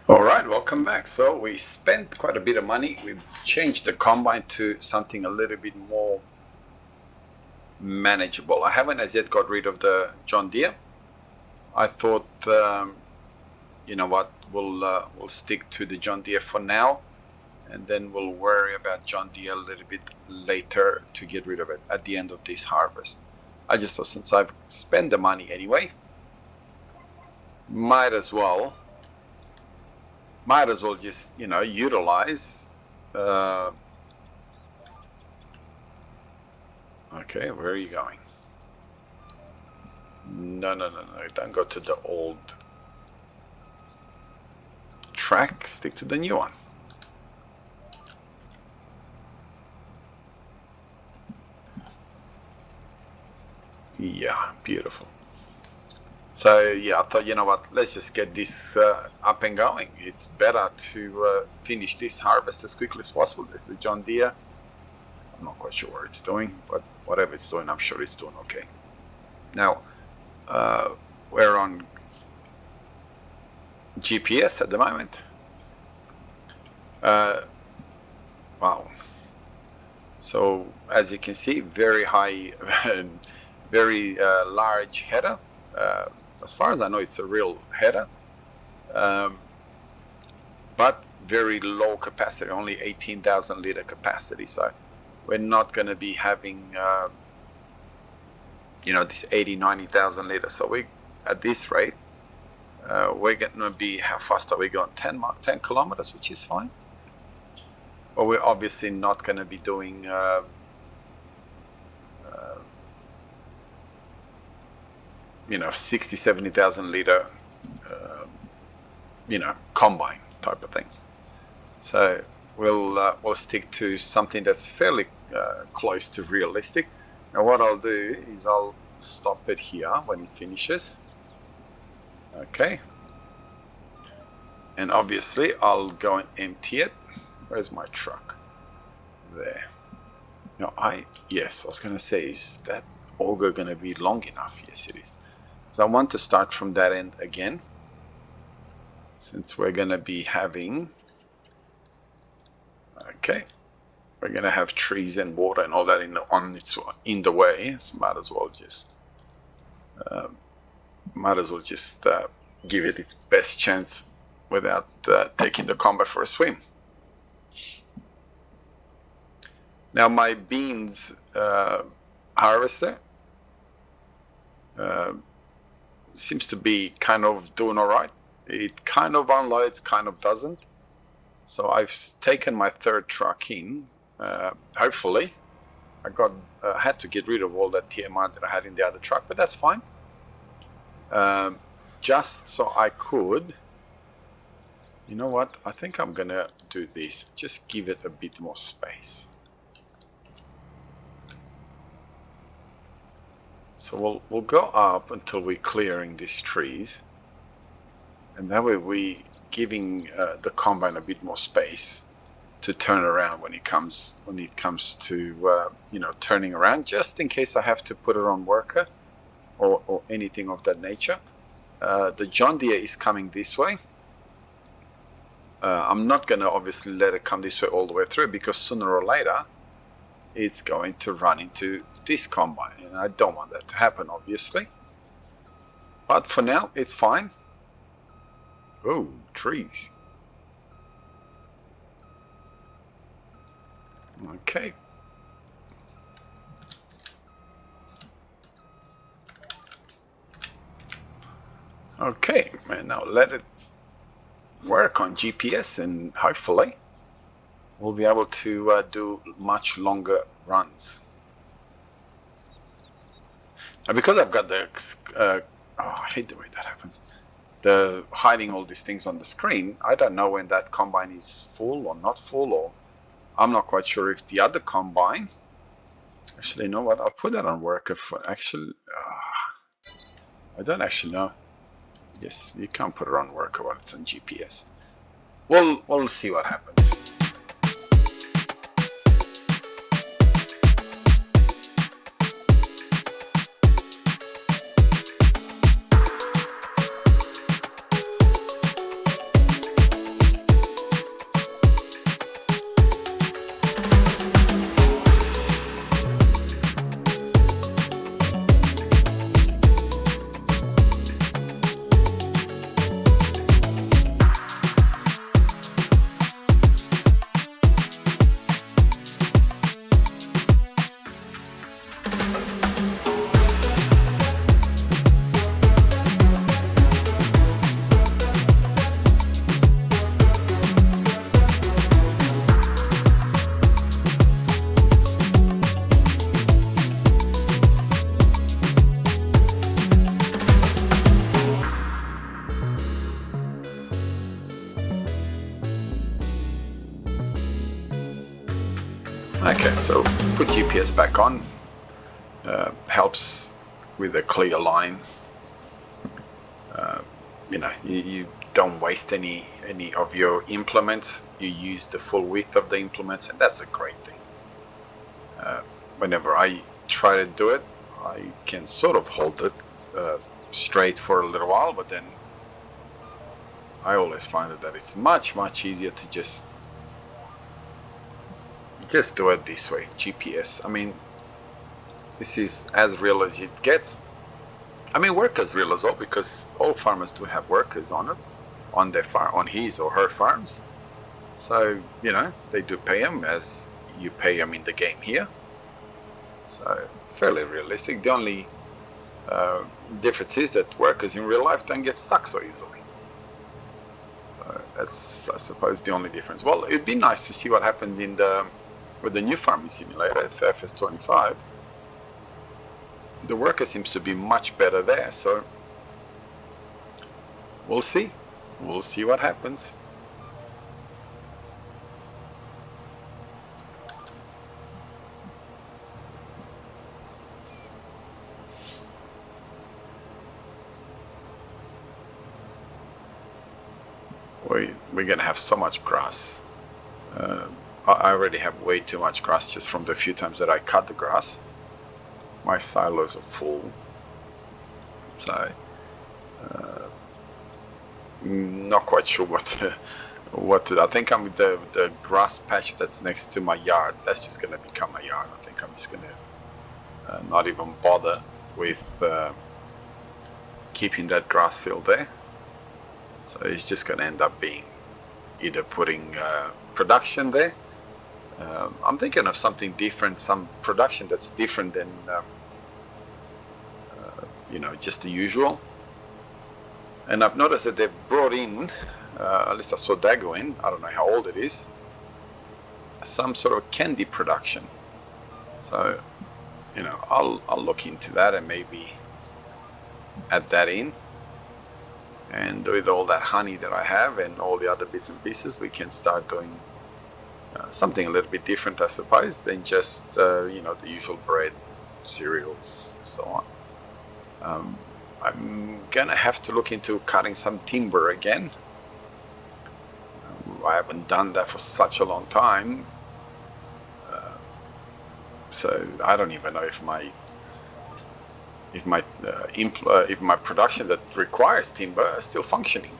All right, welcome back. So we spent quite a bit of money. We've changed the combine to something a little bit more manageable. I haven't as yet got rid of the John Deere. I thought, you know what, we'll stick to the John Deere for now, and then we'll worry about John Deere a little bit later to get rid of it at the end of this harvest. I just thought since I've spent the money anyway, might as well just utilize. Okay, where are you going? No, don't go to the old track, stick to the new one. Yeah, beautiful. So yeah, I thought, you know what, let's just get this up and going. It's better to finish this harvest as quickly as possible. There's the John Deere. I'm not quite sure what it's doing, but whatever it's doing, I'm sure it's doing okay. Now, we're on GPS at the moment. Wow. So as you can see, very high, very large header. As far as I know, it's a real header, but very low capacity, only 18,000 liter capacity. So we're not going to be having, this 80, 90,000 liters. So we, at this rate, we're going to be, how fast are we going? 10 kilometers, which is fine. But we're obviously not going to be doing 60, 70,000 liter, combine type of thing. So we'll stick to something that's fairly close to realistic. Now what I'll do is I'll stop it here when it finishes. Okay. And obviously I'll go and empty it. Where's my truck? There. Now yes, I was going to say, is that auger going to be long enough? Yes, it is. So I want to start from that end again, since we're going to be having, okay, we're going to have trees and water and all that in the way. So might as well just give it its best chance without taking the combine for a swim. Now my beans harvester seems to be kind of doing all right. It kind of unloads, kind of doesn't. So I've taken my third truck in. Hopefully, I had to get rid of all that TMR that I had in the other truck, but that's fine. Just so I could, you know what? I think I'm gonna do this. Just give it a bit more space. So we'll go up until we're clearing these trees, and that way we giving the combine a bit more space to turn around when it comes to turning around, just in case I have to put it on worker or anything of that nature. The John Deere is coming this way. I'm not going to obviously let it come this way all the way through, because sooner or later it's going to run into this combine, and I don't want that to happen, obviously. But for now, it's fine. Oh, trees. Okay. Okay, and now let it work on GPS, and hopefully we'll be able to do much longer runs. Now, because I've got the I hate the way that happens, the hiding all these things on the screen, I don't know when that combine is full or not full, or I'm not quite sure if the other combine, actually, you know what, I'll put that on worker for actually, I don't actually know. Yes, you can't put it on worker while it's on GPS. We'll see what happens. Okay, so put GPS back on. Helps with a clear line. You know, you don't waste any of your implements. You use the full width of the implements, and that's a great thing. Whenever I try to do it, I can sort of hold it straight for a little while, but then I always find that it's much easier to just do it this way. GPS. I mean, this is as real as it gets. I mean, work as real as well, because all farmers do have workers on it, on their farm, on his or her farms. So, you know, they do pay them as you pay them in the game here. So, fairly realistic. The only difference is that workers in real life don't get stuck so easily. So that's, I suppose, the only difference. Well, it'd be nice to see what happens in with the new farming simulator, FS25. The worker seems to be much better there, so we'll see. We'll see what happens. We're gonna have so much grass. I already have way too much grass just from the few times that I cut the grass. My silos are full, so not quite sure what to do. I think I'm with the grass patch that's next to my yard. That's just gonna become my yard. I think I'm just gonna not even bother with keeping that grass field there. So it's just gonna end up being either putting production there. I'm thinking of something different, some production that's different than you know, just the usual. And I've noticed that they've brought in, at least I saw Daggerwin, I don't know how old it is, some sort of candy production. So, you know, I'll look into that and maybe add that in. And with all that honey that I have and all the other bits and pieces, we can start doing something a little bit different, I suppose, than just you know, the usual bread, cereals, and so on. I'm gonna have to look into cutting some timber again. I haven't done that for such a long time, so I don't even know if my production that requires timber is still functioning,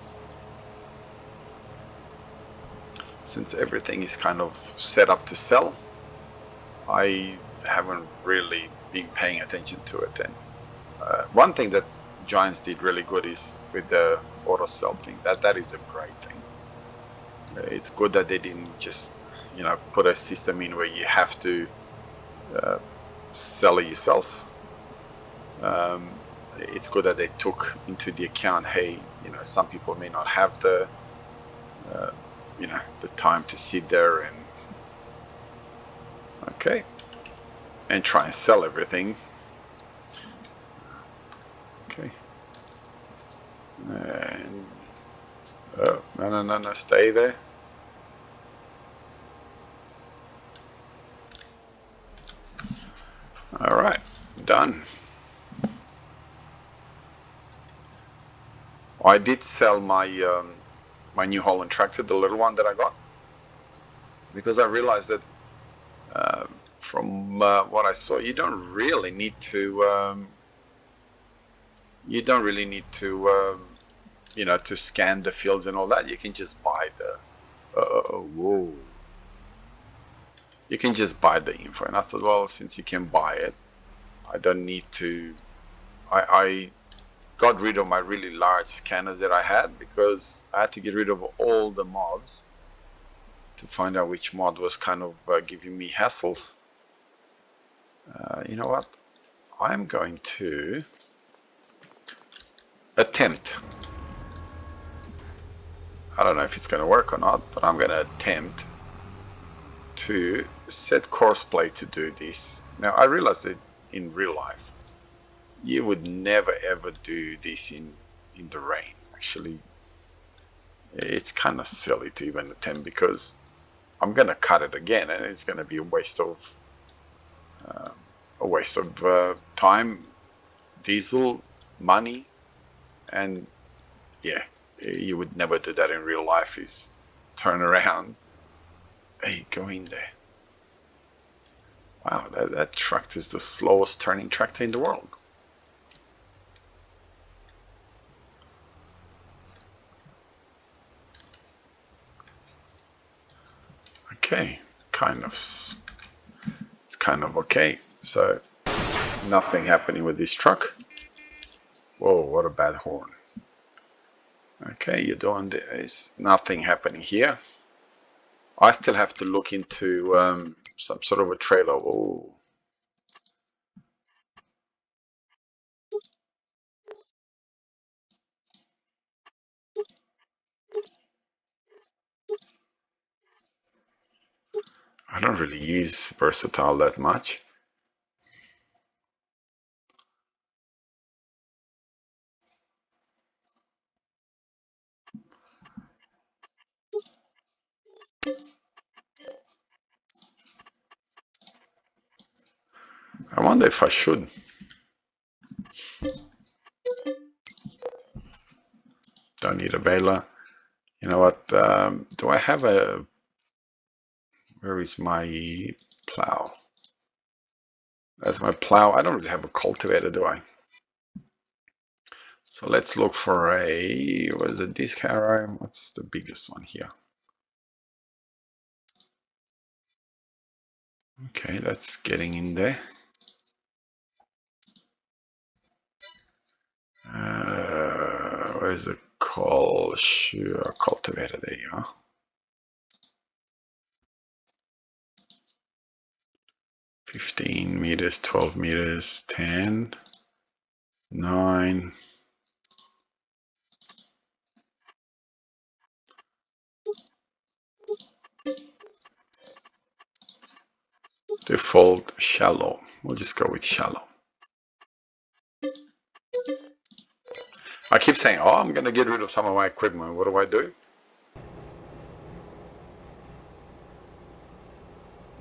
since everything is kind of set up to sell. I haven't really been paying attention to it. And one thing that Giants did really good is with the auto sell thing. That is a great thing. It's good that they didn't just, you know, put a system in where you have to sell it yourself. It's good that they took into the account, hey, you know, some people may not have the you know, the time to sit there and okay, and try and sell everything. Okay. And oh, no, stay there. All right, done. I did sell my my New Holland tractor, the little one that I got, because I realized that from what I saw, you don't really need to you know, to scan the fields and all that. You can just buy the whoa. You can just buy the info. And I thought, well, since you can buy it, I don't need to. I got rid of my really large scanners that I had, because I had to get rid of all the mods to find out which mod was kind of giving me hassles. You know what? I'm going to attempt. I don't know if it's going to work or not, but I'm going to attempt to set Courseplay to do this. Now, I realize that in real life, you would never ever do this in the rain. Actually, it's kind of silly to even attempt, because I'm gonna cut it again, and it's gonna be a waste of time, diesel, money, and yeah, you would never do that in real life. Is turn around. Hey, go in there. Wow, that tractor is the slowest turning tractor in the world. Okay, it's kind of okay. So nothing happening with this truck. Whoa, what a bad horn. Okay, you're doing there's nothing happening here. I still have to look into some sort of a trailer. Oh, I don't really use Versatile that much. I wonder if I should. Don't need a baler. You know what? Do I have a... Where is my plow? That's my plow. I don't really have a cultivator, do I? So let's look for a... What is it? Disc harrow? What's the biggest one here? Okay, that's getting in there. Where's the cultivator? There you are. 15 meters, 12 meters, 10, 9. Default shallow. We'll just go with shallow. I keep saying, oh, I'm going to get rid of some of my equipment. What do I do?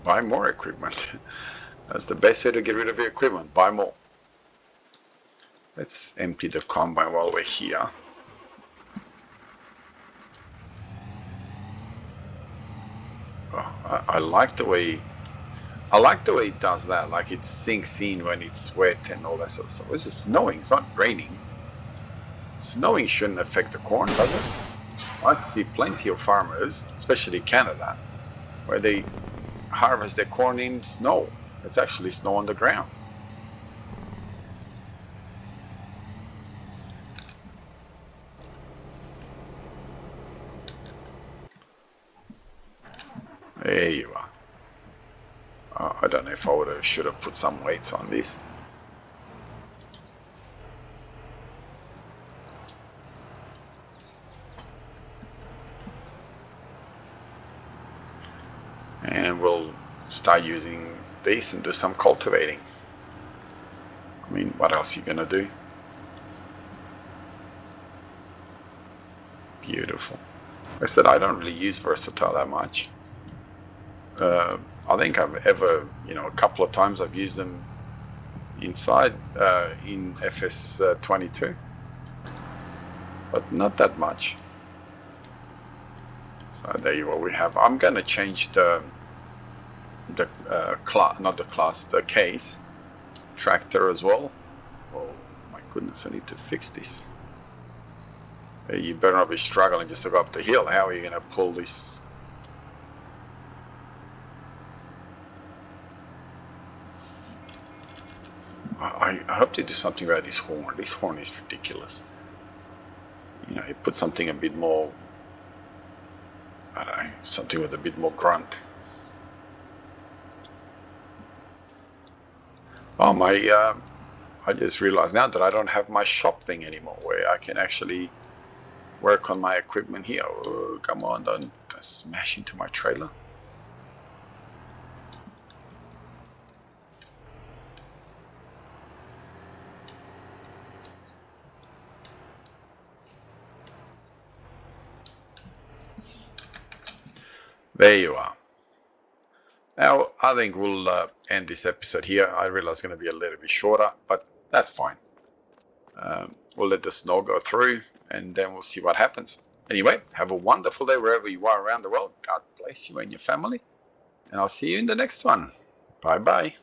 Buy more equipment. That's the best way to get rid of your equipment. Buy more. Let's empty the combine while we're here. Oh, I like the way it does that. Like it sinks in when it's wet and all that sort of stuff. It's just snowing. It's not raining. Snowing shouldn't affect the corn, does it? I see plenty of farmers, especially Canada, where they harvest their corn in snow. It's actually snow on the ground. There you are. I don't know if I should have put some weights on this. And we'll start using this and do some cultivating. I mean, what else are you gonna do? Beautiful. Like I said, I don't really use Versatile that much. I think I've ever, a couple of times I've used them inside in FS22, but not that much. So there you are. We have. I'm going to change the case tractor as well. Oh my goodness, I need to fix this. You better not be struggling just to go up the hill. How are you going to pull this? I hope to do something about this horn. This horn is ridiculous. You put something a bit more, I don't know, something with a bit more grunt. Oh, I just realized now that I don't have my shop thing anymore where I can actually work on my equipment here. Oh, come on, don't smash into my trailer. There you are. Now, I think we'll end this episode here. I realize it's going to be a little bit shorter, but that's fine. We'll let the snow go through, and then we'll see what happens. Anyway, have a wonderful day wherever you are around the world. God bless you and your family, and I'll see you in the next one. Bye-bye.